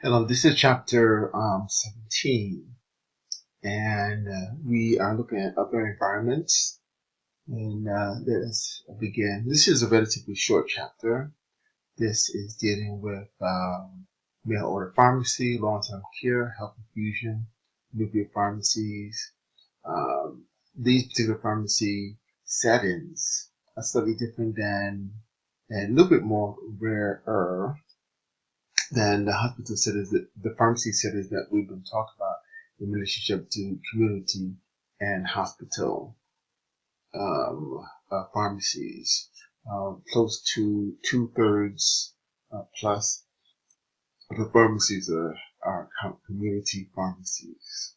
Hello, this is chapter 17, and we are looking at upper environments. And let's begin. This is a relatively short chapter. This is dealing with mail order pharmacy, long-term care, health infusion, nuclear pharmacies. These particular pharmacy settings are slightly different than, and a little bit more rarer than the hospital settings, the pharmacy settings that we've been talking about in relationship to community and hospital pharmacies. Close to 2/3 plus of the pharmacies are community pharmacies.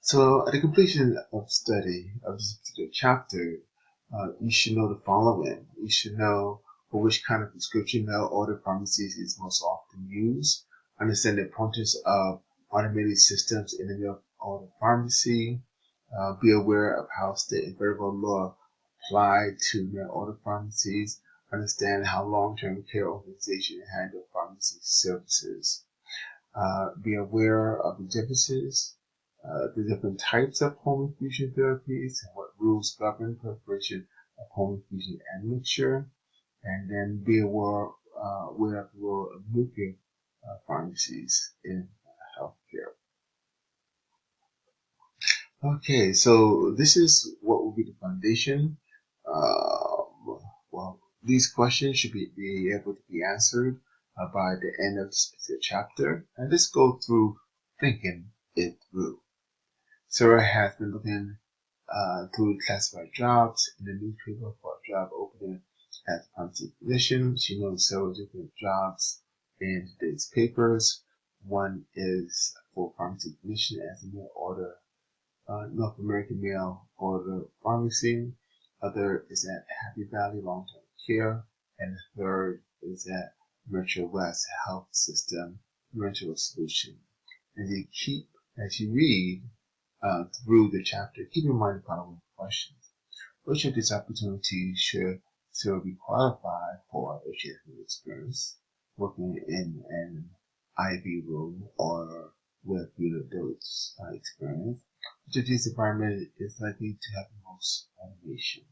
So at the completion of study of this particular chapter, you should know the following. You should know for which kind of prescription mail order pharmacies is most often used. Understand the importance of automated systems in the mail order pharmacy. Be aware of how state and federal law apply to mail order pharmacies. Understand how long-term care organizations handle pharmacy services. Be aware of the differences, the different types of home infusion therapies, and what rules govern preparation of home infusion admixture, and then be aware of the role of nuclear pharmacies in healthcare. Okay, so this is what will be the foundation. Well, these questions should be able to be answered by the end of this particular chapter, and let's go through thinking it through. Sarah has been looking through classified jobs in the newspaper for a job opening as a pharmacy physician. She knows several different jobs in today's papers. One is for pharmacy physician as a mail order, North American mail order pharmacy. Other is at Happy Valley Long-Term Care, and the third is at Metro West Health System Rental Solution. And you keep, as you read through the chapter, keep in mind the following questions. Which of these opportunities should Sarah be qualified for if she has no experience working in an IV room or with unit dose experience? Which of these environments is likely to have the most automation?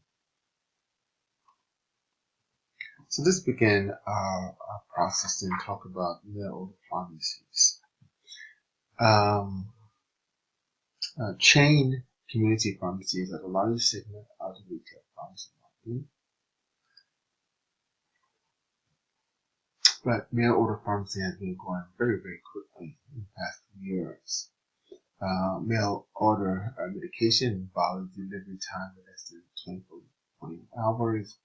So let's begin our process and talk about mail order pharmacies. Chain community pharmacies are the largest segment of the retail pharmacy market. But mail order pharmacy has been growing very, very quickly in the past few years. Mail order medication involves delivery time of less than 20 hours,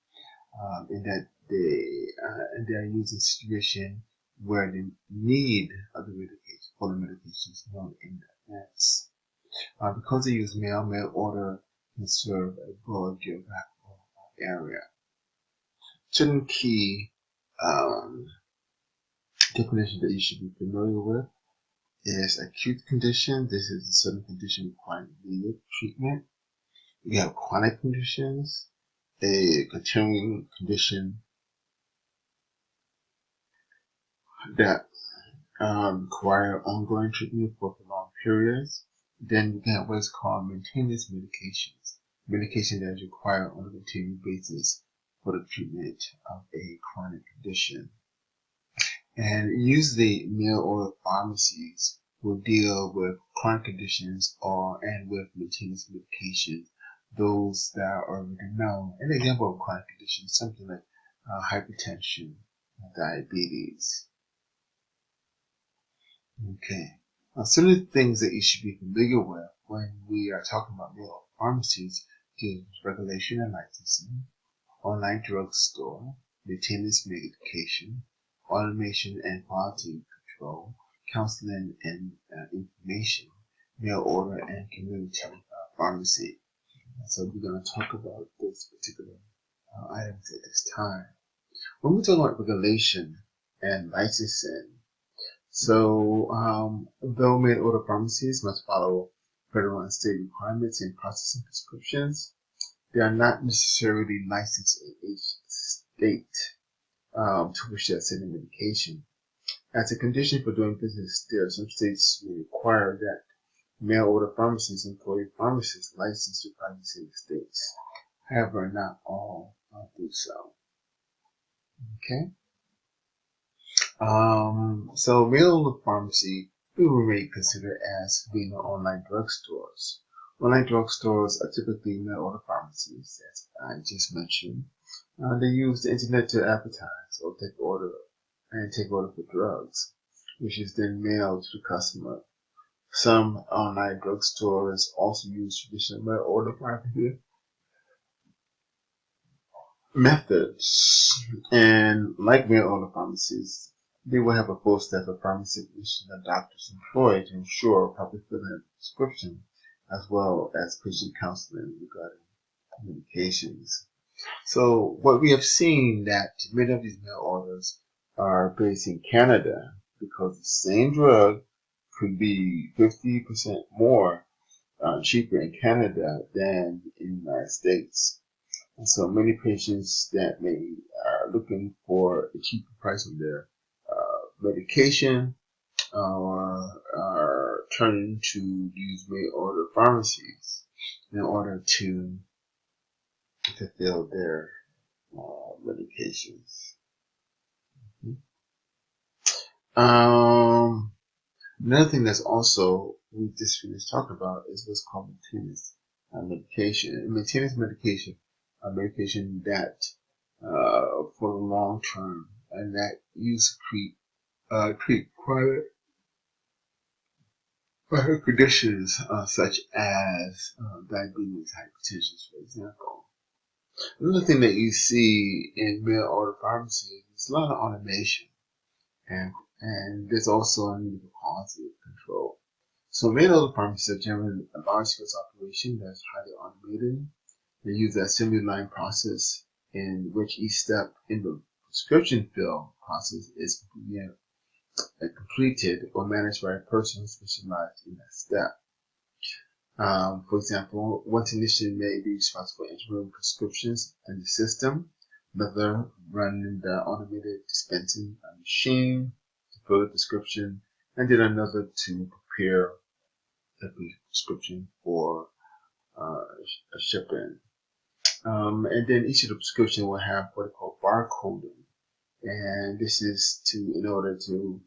in that they are used in situation where the need of the medication for the medication is known in advance. Because they use mail order can serve a broad geographical area. Certain key definitions that you should be familiar with is acute condition. This is a certain condition requiring immediate treatment. You have chronic conditions, a continuing condition that require ongoing treatment for prolonged periods. Then you can have what's called maintenance medications, medication that is required on a continuing basis for the treatment of a chronic condition. And usually mail order pharmacies will deal with chronic conditions and with maintenance medications, those that are already known. An example of chronic conditions, something like hypertension, diabetes. Okay. Some of the things that you should be familiar with when we are talking about mail order pharmacies is regulation and licensing, online drugstore, maintenance medication, automation and quality control, counseling and information, mail order and community pharmacy. So we're going to talk about those particular items at this time. When we talk about regulation and licensing, so though mail order pharmacies must follow federal and state requirements in processing prescriptions, they are not necessarily licensed in each state to which they're sending medication. As a condition for doing business there, some states may require that mail order pharmacies employ pharmacists licensed to practice in the states. However, not all do so. Okay. So mail order pharmacy we may consider as being online drugstores. Online drugstores are typically mail order pharmacies, as I just mentioned. They use the internet to advertise or take order for drugs, which is then mailed to the customer. Some online drugstores also use traditional mail order pharmacy methods, and like mail order pharmacies, they will have a full staff of pharmacy physicians and doctors employed to ensure proper filling of prescription, as well as patient counseling regarding medications. So what we have seen that many of these mail orders are based in Canada because the same drug could be 50% more cheaper in Canada than in the United States. And so many patients that may are looking for a cheaper price on their medication or are turning to these mail order pharmacies in order to fulfill their medications. Another thing that's also we just finished talking about is what's called maintenance medication. Maintenance medication, a medication that for the long term and that use treat chronic conditions such as diabetes, hypertension, for example. Another thing that you see in mail order pharmacies is a lot of automation, and there's also a need for quality control. So mail order pharmacies are generally a large-scale operation that's highly automated. They use the assembly line process in which each step in the prescription fill process is completed or managed by a person who specializes in that step. For example, one technician may be responsible for entering prescriptions in the system, another running the automated dispensing machine to fill the prescription, and then another to prepare the prescription for a shipping. And then each of the prescription will have what they call barcoding, and this is in order to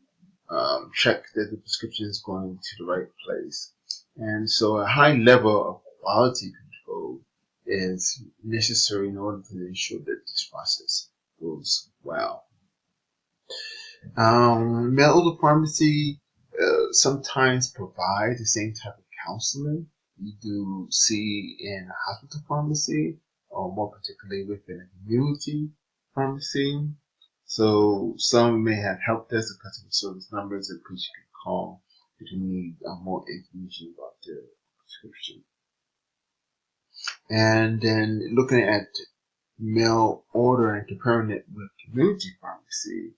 check that the prescription is going to the right place. And so a high level of quality control is necessary in order to ensure that this process goes well. Mail order pharmacy sometimes provide the same type of counseling you do see in a hospital pharmacy, or more particularly within a community pharmacy. So some may have help desk or customer service numbers that patient can call if you need more information about their prescription. And then looking at mail order and comparing it with community pharmacy,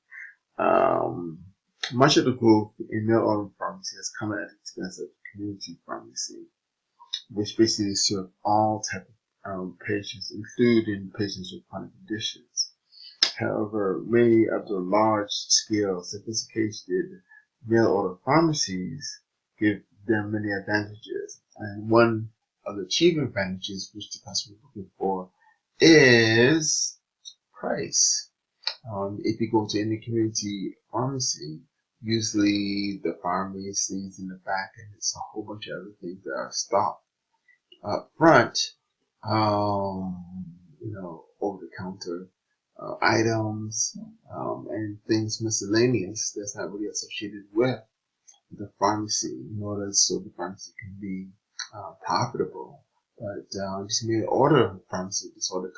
much of the growth in mail order pharmacy has come at the expense of community pharmacy, which basically serve all types of patients, including patients with chronic conditions. However, many of the large-scale, sophisticated mail-order pharmacies give them many advantages. And one of the chief advantages which the customer is looking for is price. If you go to any community pharmacy, usually the pharmacy is in the back and it's a whole bunch of other things that are stocked up front, over-the-counter items and things miscellaneous that's not really associated with the pharmacy in order so the pharmacy can be profitable. But just made an order pharmacy to sort of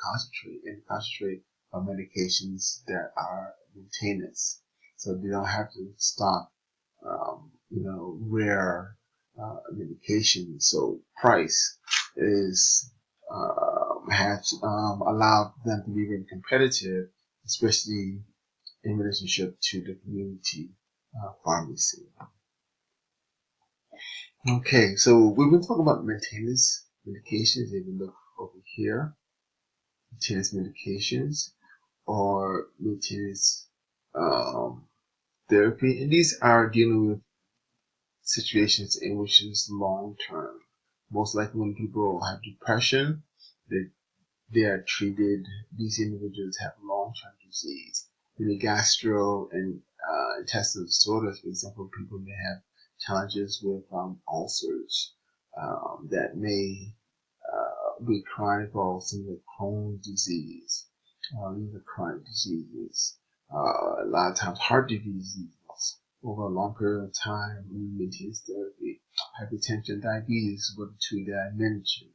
concentrate on medications that are maintenance, so they don't have to stock rare medication. So price is has allowed them to be very competitive, especially in relationship to the community pharmacy. Okay, so we've been talking about maintenance medications. If you look over here, maintenance medications or maintenance therapy, and these are dealing with situations in which it's long term. Most likely when people have depression, they are treated, these individuals have long term disease. In the gastro and intestinal disorders, for example, people may have challenges with ulcers that may be chronic, or something like Crohn's disease. These are chronic diseases. A lot of times heart diseases over a long period of time, maintenance therapy. Hypertension, diabetes were the two that I mentioned.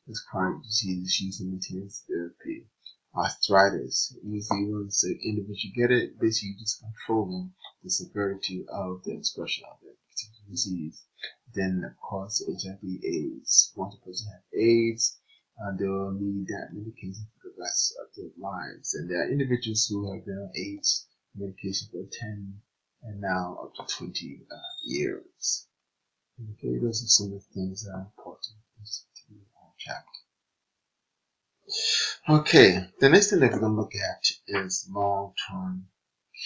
As chronic diseases using maintenance therapy. Arthritis, usually once the individual get it, basically just controlling the severity of the expression of the particular disease. Then, of course, HIV/AIDS. Once a person has AIDS, they will need that medication for the rest of their lives. And there are individuals who have been on AIDS medication for 10 and now up to 20 years. Okay, those are some of the things that are important in this particular chapter. Okay, the next thing that we're going to look at is long-term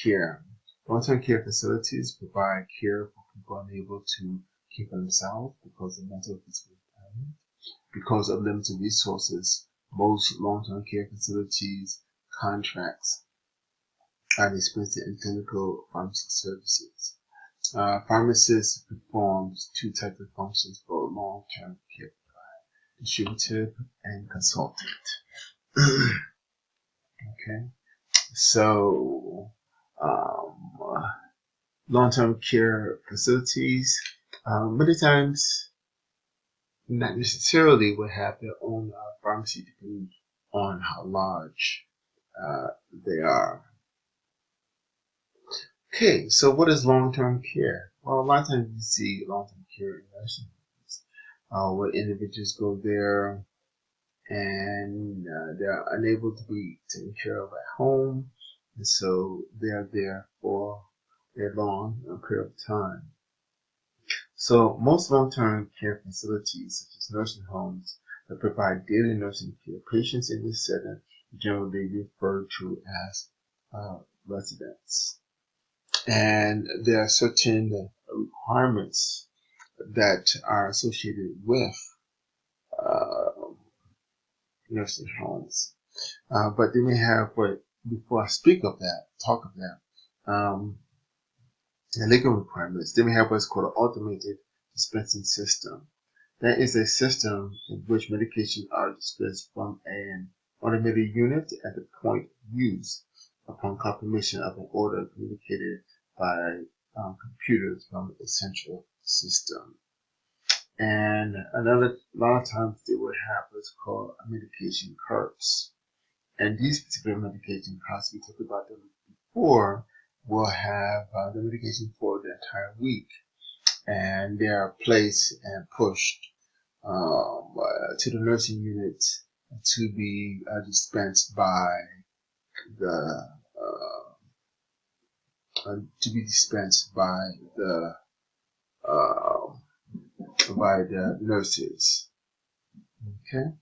care. Long-term care facilities provide care for people unable to care for themselves because of mental and physical impairment. Because of limited resources, most long-term care facilities contracts are dispensing in clinical pharmacy services. Pharmacists perform two types of functions for long-term care provider: distributive and consultant. Okay, so long-term care facilities many times not necessarily will have their own pharmacy, depending on how large they are. Okay, so what is long-term care? Well, a lot of times you see long-term care in nursing homes, where individuals go there and they're unable to be taken care of at home, and so they're there for a long period of time. So most long-term care facilities, such as nursing homes, that provide daily nursing care, patients in this setting generally referred to as residents. And there are certain requirements that are associated with nursing homes. But they may have, before I talk of that, the legal requirements, they may have what's called an automated dispensing system. That is a system in which medications are dispensed from an automated unit at the point of use upon confirmation of an order communicated by computers from a central system. And a lot of times they would have what's called medication carts. And these particular medication carts, we talked about them before, will have the medication for the entire week. And they are placed and pushed to the nursing unit to be dispensed by the nurses. Okay.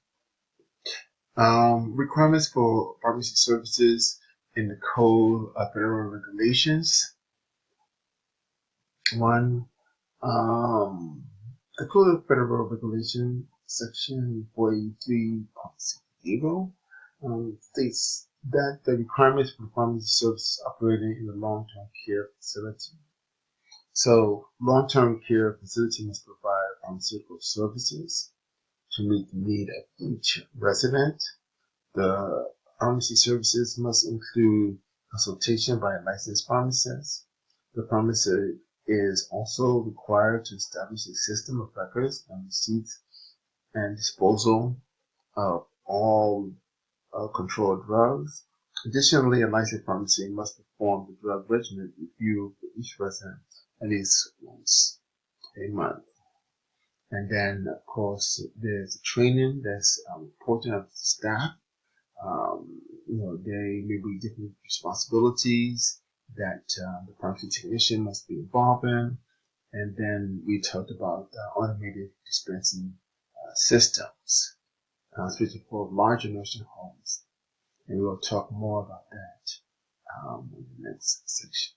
Requirements for pharmacy services in the Code of Federal Regulations. One, the Code of Federal Regulation, Section 43.60, states that the requirements for pharmacy services operating in a long-term care facility. So, long-term care facility must provide pharmaceutical services to meet the need of each resident. The pharmacy services must include consultation by a licensed pharmacist. The pharmacist is also required to establish a system of records and receipts and disposal of all controlled drugs. Additionally, a licensed pharmacy must perform the drug regimen review for each resident at least once a month. And then, of course, there's training that's important of the staff. There may be different responsibilities that the pharmacy technician must be involved in. And then we talked about automated dispensing systems, especially for larger nursing homes. And we'll talk more about that in the next section.